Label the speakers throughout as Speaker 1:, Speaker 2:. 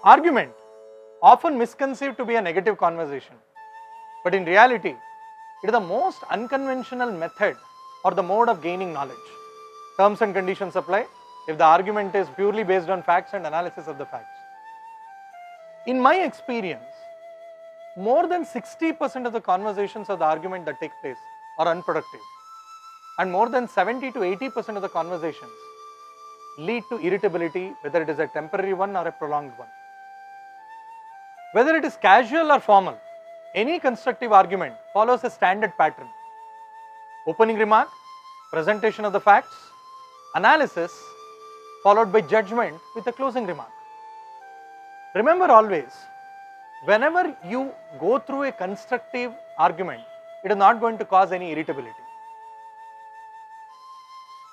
Speaker 1: Argument, often misconceived to be a negative conversation, but in reality, it is the most unconventional method or the mode of gaining knowledge. Terms and conditions apply if the argument is purely based on facts and analysis of the facts. In my experience, more than 60% of the conversations of the argument that take place are unproductive, and more than 70 to 80% of the conversations lead to irritability, whether it is a temporary one or a prolonged one. Whether it is casual or formal, any constructive argument follows a standard pattern: opening remark, presentation of the facts, analysis, followed by judgment with a closing remark. Remember always, whenever you go through a constructive argument, it is not going to cause any irritability.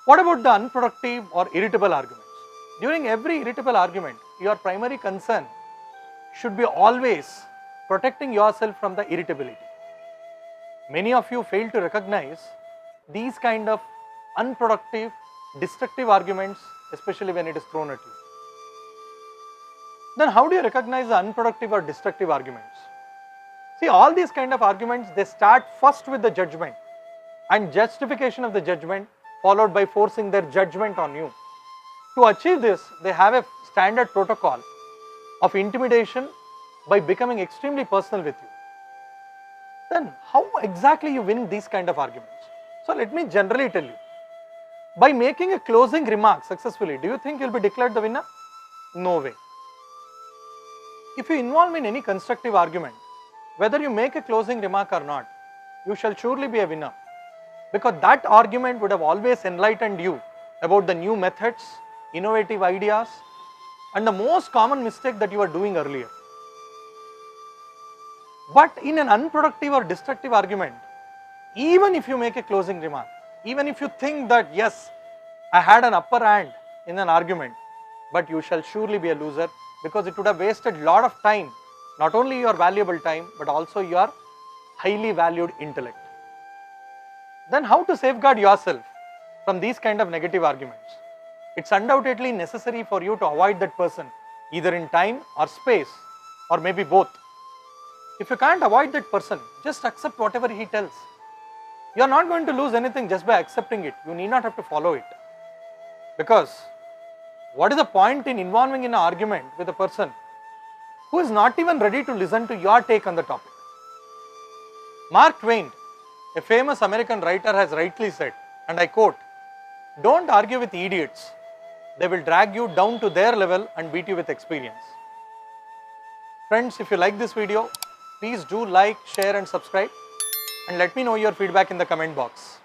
Speaker 1: What about the unproductive or irritable arguments? During every irritable argument, your primary concern should be always protecting yourself from the irritability. Many of you fail to recognize these kind of unproductive, destructive arguments, especially when it is thrown at you. Then how do you recognize the unproductive or destructive arguments? See, all these kind of arguments, they start first with the judgment and justification of the judgment, followed by forcing their judgment on you. To achieve this, they have a standard protocol of intimidation by becoming extremely personal with you. Then how exactly you win these kind of arguments? So let me generally tell you. By making a closing remark successfully, do you think you will be declared the winner? No way. If you involve in any constructive argument, whether you make a closing remark or not, you shall surely be a winner, because that argument would have always enlightened you about the new methods, innovative ideas, and the most common mistake that you were doing earlier. But in an unproductive or destructive argument, even if you make a closing remark, even if you think that yes, I had an upper hand in an argument, but you shall surely be a loser, because it would have wasted a lot of time, not only your valuable time, but also your highly valued intellect. Then how to safeguard yourself from these kind of negative arguments? It's undoubtedly necessary for you to avoid that person, either in time or space, or maybe both. If you can't avoid that person, just accept whatever he tells. You are not going to lose anything just by accepting it. You need not have to follow it. Because what is the point in involving in an argument with a person who is not even ready to listen to your take on the topic? Mark Twain, a famous American writer, has rightly said, and I quote, "Don't argue with idiots. They will drag you down to their level and beat you with experience." Friends, if you like this video, please do like, share and subscribe, and let me know your feedback in the comment box.